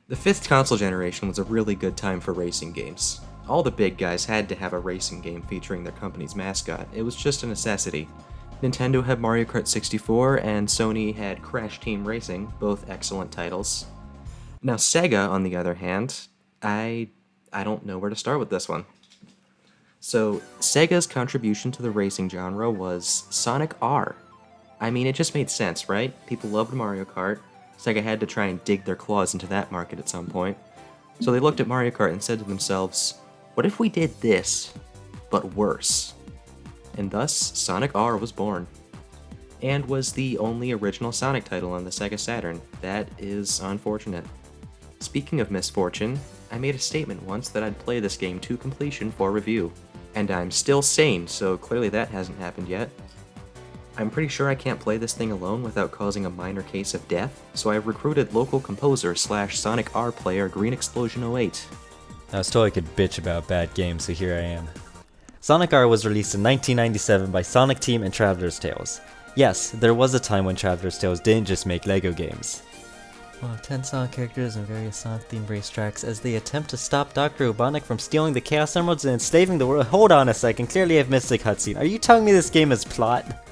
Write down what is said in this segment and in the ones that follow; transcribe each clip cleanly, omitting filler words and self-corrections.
The fifth console generation was a really good time for racing games. All the big guys had to have a racing game featuring their company's mascot. It was just a necessity. Nintendo had Mario Kart 64, and Sony had Crash Team Racing, both excellent titles. Now Sega, on the other hand, I don't know where to start with this one. So, Sega's contribution to the racing genre was Sonic R. I mean, it just made sense, right? People loved Mario Kart. Sega had to try and dig their claws into that market at some point. So they looked at Mario Kart and said to themselves, what if we did this, but worse? And thus, Sonic R was born. And was the only original Sonic title on the Sega Saturn. That is unfortunate. Speaking of misfortune, I made a statement once that I'd play this game to completion for review. And I'm still sane, so clearly that hasn't happened yet. I'm pretty sure I can't play this thing alone without causing a minor case of death, so I've recruited local composer / Sonic R player GreenExplosion08. I was told I could bitch about bad games, so here I am. Sonic R was released in 1997 by Sonic Team and Traveler's Tales. Yes, there was a time when Traveler's Tales didn't just make LEGO games. 10 Sonic characters and various Sonic-themed racetracks as they attempt to stop Dr. Robotnik from stealing the Chaos Emeralds and enslaving the world. Hold on a second, clearly I've missed the cutscene. Are you telling me this game is plot?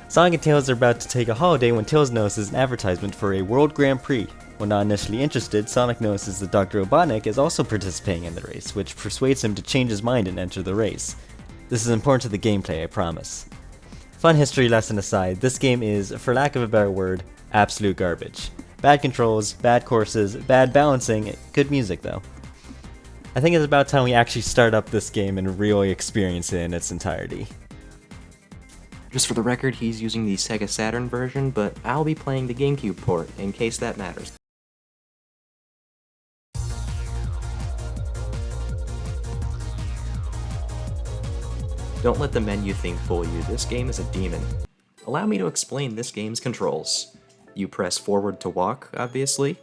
Sonic and Tails are about to take a holiday when Tails notices an advertisement for a World Grand Prix. While not initially interested, Sonic notices that Dr. Robotnik is also participating in the race, which persuades him to change his mind and enter the race. This is important to the gameplay, I promise. Fun history lesson aside, this game is, for lack of a better word, absolute garbage. Bad controls, bad courses, bad balancing, good music though. I think it's about time we actually start up this game and really experience it in its entirety. Just for the record, he's using the Sega Saturn version, but I'll be playing the GameCube port, in case that matters. Don't let the menu theme fool you, this game is a demon. Allow me to explain this game's controls. You press forward to walk, obviously.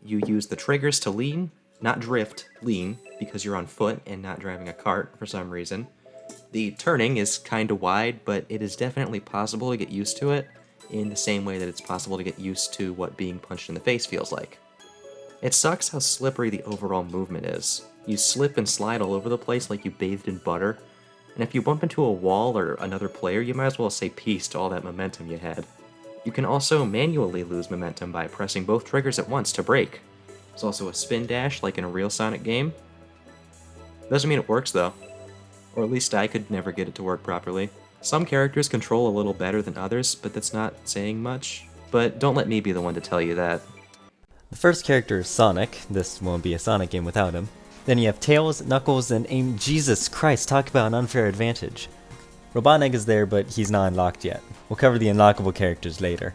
You use the triggers to lean, not drift, lean, because you're on foot and not driving a cart for some reason. The turning is kinda wide, but it is definitely possible to get used to it, in the same way that it's possible to get used to what being punched in the face feels like. It sucks how slippery the overall movement is. You slip and slide all over the place like you bathed in butter, and if you bump into a wall or another player, you might as well say peace to all that momentum you had. You can also manually lose momentum by pressing both triggers at once to brake. There's also a spin dash like in a real Sonic game. Doesn't mean it works though. Or at least I could never get it to work properly. Some characters control a little better than others, but that's not saying much. But don't let me be the one to tell you that. The first character is Sonic. This won't be a Sonic game without him. Then you have Tails, Knuckles, and Amy. Jesus Christ, talk about an unfair advantage. Robotnik is there, but he's not unlocked yet. We'll cover the unlockable characters later.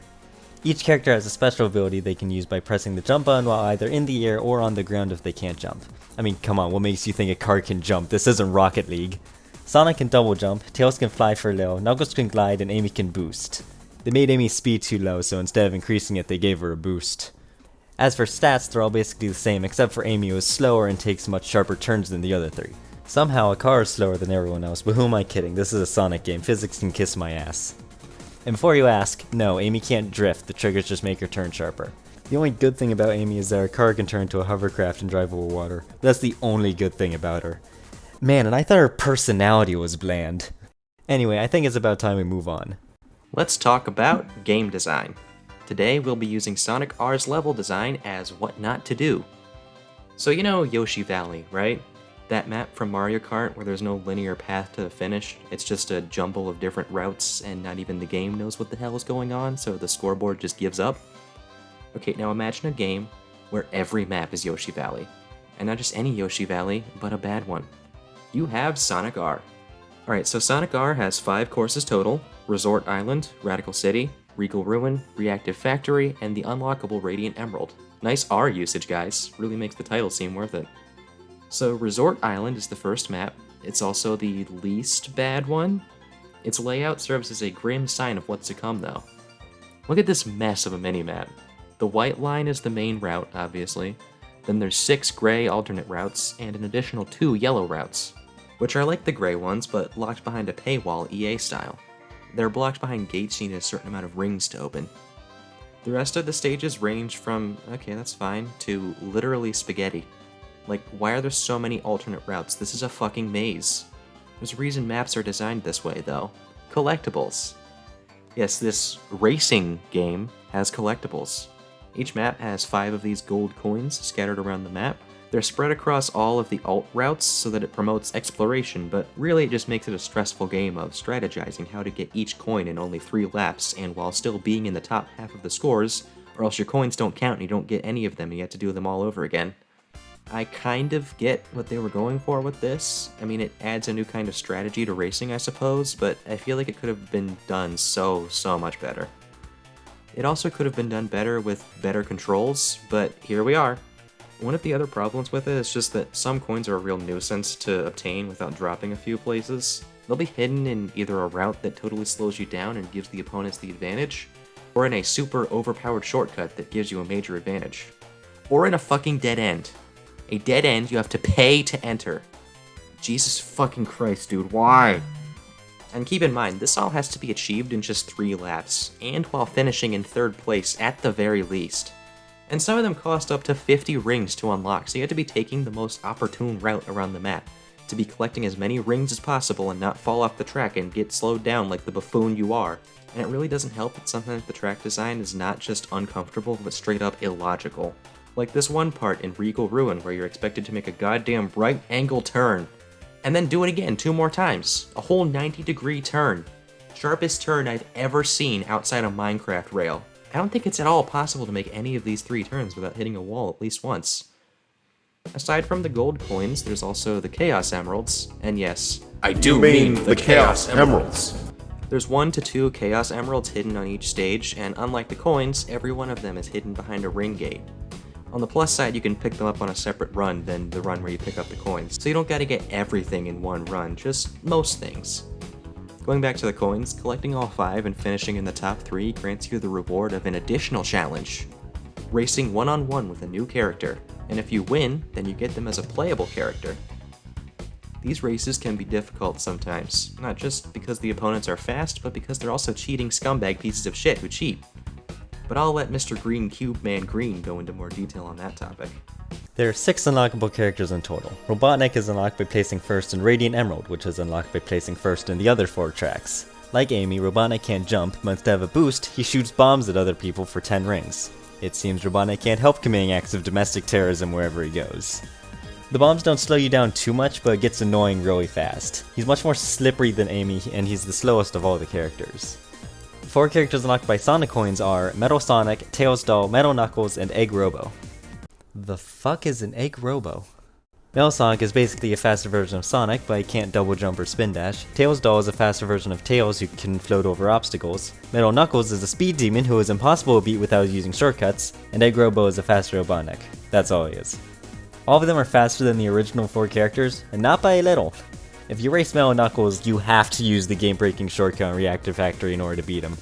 Each character has a special ability they can use by pressing the jump button while either in the air or on the ground if they can't jump. I mean, come on, what makes you think a car can jump? This isn't Rocket League. Sonic can double jump, Tails can fly for low, Knuckles can glide, and Amy can boost. They made Amy's speed too low, so instead of increasing it, they gave her a boost. As for stats, they're all basically the same, except for Amy, who is slower and takes much sharper turns than the other three. Somehow, a car is slower than everyone else, but who am I kidding? This is a Sonic game. Physics can kiss my ass. And before you ask, no, Amy can't drift. The triggers just make her turn sharper. The only good thing about Amy is that her car can turn into a hovercraft and drive over water. That's the only good thing about her. Man, and I thought her personality was bland. Anyway, I think it's about time we move on. Let's talk about game design. Today we'll be using Sonic R's level design as what not to do. So you know Yoshi Valley, right? That map from Mario Kart where there's no linear path to the finish, it's just a jumble of different routes and not even the game knows what the hell is going on, so the scoreboard just gives up. Okay, now imagine a game where every map is Yoshi Valley. And not just any Yoshi Valley, but a bad one. You have Sonic R. Alright, so Sonic R has 5 courses total: Resort Island, Radical City, Regal Ruin, Reactive Factory, and the unlockable Radiant Emerald. Nice R usage, guys. Really makes the title seem worth it. So Resort Island is the first map. It's also the least bad one. Its layout serves as a grim sign of what's to come though. Look at this mess of a minimap. The white line is the main route, obviously. Then there's 6 gray alternate routes, and an additional 2 yellow routes, which are like the gray ones, but locked behind a paywall EA style. They're blocked behind gates you need a certain amount of rings to open. The rest of the stages range from, okay, that's fine, to literally spaghetti. Like, why are there so many alternate routes? This is a fucking maze. There's a reason maps are designed this way, though. Collectibles. Yes, this racing game has collectibles. Each map has 5 of these gold coins scattered around the map. They're spread across all of the alt routes so that it promotes exploration, but really it just makes it a stressful game of strategizing how to get each coin in only 3 laps, and while still being in the top half of the scores, or else your coins don't count and you don't get any of them and you have to do them all over again. I kind of get what they were going for with this. I mean, it adds a new kind of strategy to racing, I suppose, but I feel like it could have been done so much better. It also could have been done better with better controls, but here we are. One of the other problems with it is just that some coins are a real nuisance to obtain without dropping a few places. They'll be hidden in either a route that totally slows you down and gives the opponents the advantage, or in a super overpowered shortcut that gives you a major advantage. Or in a fucking dead end. A dead end you have to pay to enter. Jesus fucking Christ, dude, why? And keep in mind, this all has to be achieved in just 3 laps, and while finishing in 3rd place at the very least. And some of them cost up to 50 rings to unlock, so you have to be taking the most opportune route around the map, to be collecting as many rings as possible and not fall off the track and get slowed down like the buffoon you are. And it really doesn't help that sometimes the track design is not just uncomfortable, but straight up illogical. Like this one part in Regal Ruin where you're expected to make a goddamn right angle turn, and then do it again 2 more times. A whole 90-degree turn. Sharpest turn I've ever seen outside a Minecraft rail. I don't think it's at all possible to make any of these 3 turns without hitting a wall at least once. Aside from the gold coins, there's also the Chaos Emeralds, and yes, I do mean the Chaos Emeralds. There's 1 to 2 Chaos Emeralds hidden on each stage, and unlike the coins, every one of them is hidden behind a ring gate. On the plus side, you can pick them up on a separate run than the run where you pick up the coins, so you don't gotta get everything in one run, just most things. Going back to the coins, collecting all 5 and finishing in the top 3 grants you the reward of an additional challenge. Racing one-on-one with a new character, and if you win, then you get them as a playable character. These races can be difficult sometimes, not just because the opponents are fast, but because they're also cheating scumbag pieces of shit who cheat. But I'll let Mr. Green Cube Man Green go into more detail on that topic. There are 6 unlockable characters in total. Robotnik is unlocked by placing first in Radiant Emerald, which is unlocked by placing first in the other 4 tracks. Like Amy, Robotnik can't jump, but instead of a boost, he shoots bombs at other people for 10 rings. It seems Robotnik can't help committing acts of domestic terrorism wherever he goes. The bombs don't slow you down too much, but it gets annoying really fast. He's much more slippery than Amy, and he's the slowest of all the characters. 4 characters unlocked by Sonic coins are Metal Sonic, Tails Doll, Metal Knuckles, and Egg Robo. The fuck is an Egg Robo? Metal Sonic is basically a faster version of Sonic, but he can't double jump or spin dash. Tails Doll is a faster version of Tails who can float over obstacles. Metal Knuckles is a speed demon who is impossible to beat without using shortcuts, and Egg Robo is a faster Robotnik. That's all he is. All of them are faster than the original 4 characters, and not by a little. If you race Metal Knuckles, you have to use the game-breaking shortcut on Reactor Factory in order to beat him.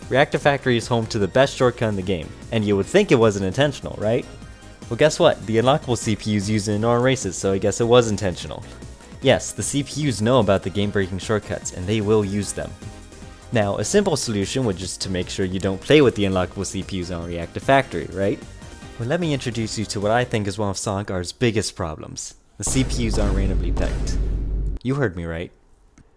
Reactor Factory is home to the best shortcut in the game, and you would think it wasn't intentional, right? Well, guess what? The unlockable CPUs used in all races, so I guess it was intentional. Yes, the CPUs know about the game-breaking shortcuts, and they will use them. Now, a simple solution would just to make sure you don't play with the unlockable CPUs on Reactor Factory, right? Well, let me introduce you to what I think is one of Sonic R's biggest problems. The CPUs aren't randomly picked. You heard me right.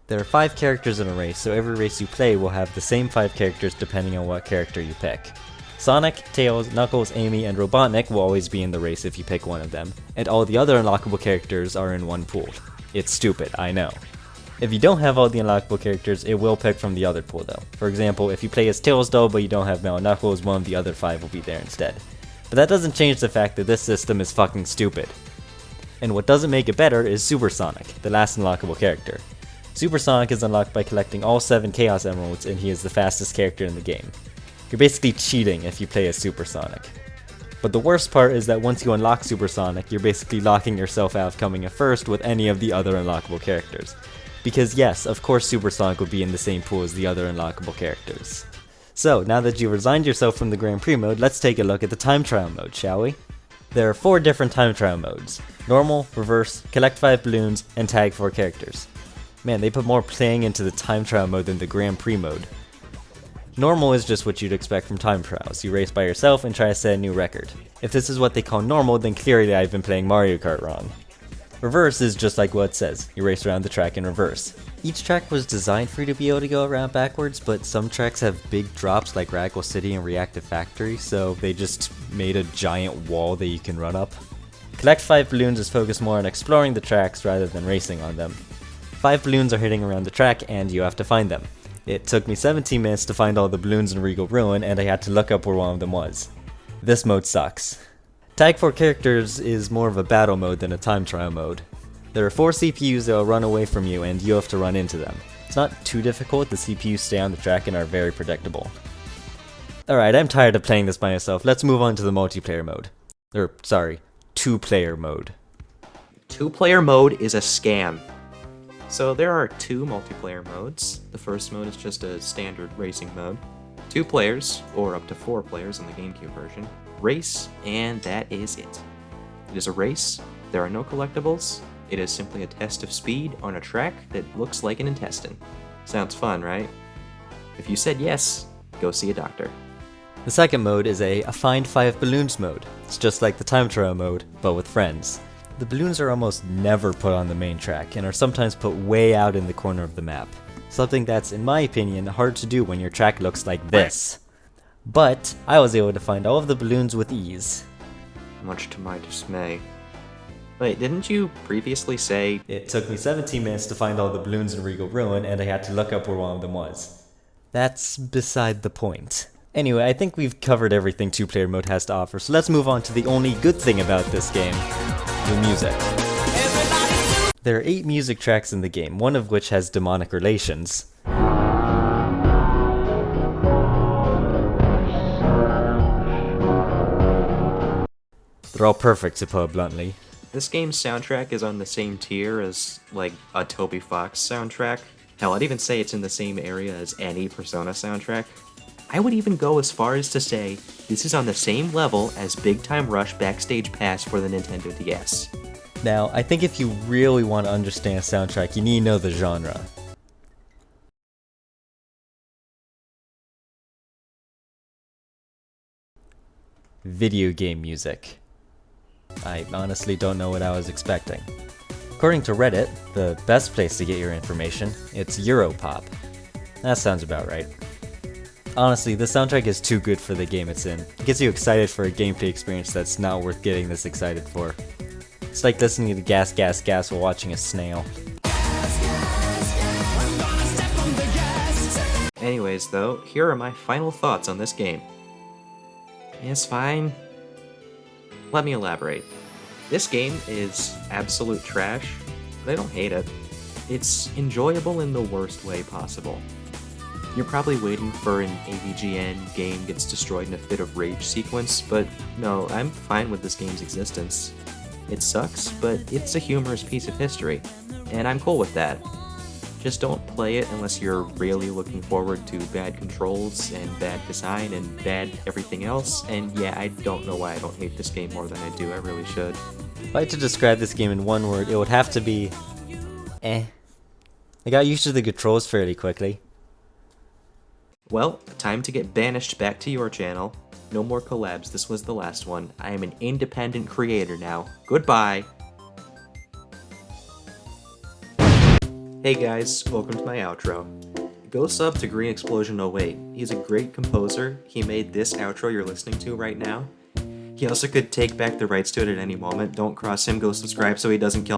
There are 5 characters in a race, so every race you play will have the same 5 characters depending on what character you pick. Sonic, Tails, Knuckles, Amy, and Robotnik will always be in the race if you pick one of them, and all the other unlockable characters are in one pool. It's stupid, I know. If you don't have all the unlockable characters, it will pick from the other pool though. For example, if you play as Tails Doll but you don't have Metal Knuckles, one of the other 5 will be there instead. But that doesn't change the fact that this system is fucking stupid. And what doesn't make it better is Super Sonic, the last unlockable character. Super Sonic is unlocked by collecting all 7 Chaos Emeralds, and he is the fastest character in the game. You're basically cheating if you play as Super Sonic. But the worst part is that once you unlock Super Sonic, you're basically locking yourself out of coming a first with any of the other unlockable characters. Because yes, of course Super Sonic would be in the same pool as the other unlockable characters. So, now that you've resigned yourself from the Grand Prix mode, let's take a look at the time trial mode, shall we? There are 4 different time trial modes: normal, reverse, collect 5 balloons, and tag 4 characters. Man, they put more playing into the time trial mode than the Grand Prix mode. Normal is just what you'd expect from time trials. You race by yourself and try to set a new record. If this is what they call normal, then clearly I've been playing Mario Kart wrong. Reverse is just like what it says. You race around the track in reverse. Each track was designed for you to be able to go around backwards, but some tracks have big drops like Raggle City and Reactive Factory, so they just made a giant wall that you can run up. Collect 5 balloons is focused more on exploring the tracks rather than racing on them. 5 balloons are hitting around the track and you have to find them. It took me 17 minutes to find all the balloons in Regal Ruin, and I had to look up where one of them was. This mode sucks. Tag 4 characters is more of a battle mode than a time trial mode. There are 4 CPUs that will run away from you and you have to run into them. It's not too difficult, the CPUs stay on the track and are very predictable. Alright, I'm tired of playing this by myself, let's move on to the multiplayer mode. Sorry, 2-player mode. 2-player mode is a scam. So there are 2 multiplayer modes. The first mode is just a standard racing mode. 2 players, or up to 4 players in the GameCube version, race, and that is it. It is a race, there are no collectibles, it is simply a test of speed on a track that looks like an intestine. Sounds fun, right? If you said yes, go see a doctor. The second mode is a Find 5 Balloons mode. It's just like the time trial mode, but with friends. The balloons are almost never put on the main track, and are sometimes put way out in the corner of the map. Something that's, in my opinion, hard to do when your track looks like this. But, I was able to find all of the balloons with ease. Much to my dismay. Wait, didn't you previously say... It took me 17 minutes to find all the balloons in Regal Ruin, and I had to look up where one of them was. That's beside the point. Anyway, I think we've covered everything 2-player mode has to offer, so let's move on to the only good thing about this game. The music. There are 8 music tracks in the game, one of which has demonic relations. They're all perfect, to put it bluntly. This game's soundtrack is on the same tier as, like, a Toby Fox soundtrack. Hell, I'd even say it's in the same area as any Persona soundtrack. I would even go as far as to say this is on the same level as Big Time Rush Backstage Pass for the Nintendo DS. Now, I think if you really want to understand a soundtrack, you need to know the genre. Video game music. I honestly don't know what I was expecting. According to Reddit, the best place to get your information, it's Europop. That sounds about right. Honestly, the soundtrack is too good for the game it's in. It gets you excited for a gameplay experience that's not worth getting this excited for. It's like listening to Gas Gas Gas while watching a snail. Anyways though, here are my final thoughts on this game. It's fine. Let me elaborate. This game is absolute trash, but I don't hate it. It's enjoyable in the worst way possible. You're probably waiting for an AVGN game gets destroyed in a fit of rage sequence, but no, I'm fine with this game's existence. It sucks, but it's a humorous piece of history, and I'm cool with that. Just don't play it unless you're really looking forward to bad controls and bad design and bad everything else, and yeah, I don't know why I don't hate this game more than I do, I really should. If I had to describe this game in one word, it would have to be... I got used to the controls fairly quickly. Well, time to get banished back to your channel. No more collabs, this was the last one. I am an independent creator now. Goodbye! Hey guys, welcome to my outro. Go sub to GreenExplosion08. He's a great composer. He made this outro you're listening to right now. He also could take back the rights to it at any moment. Don't cross him, go subscribe so he doesn't kill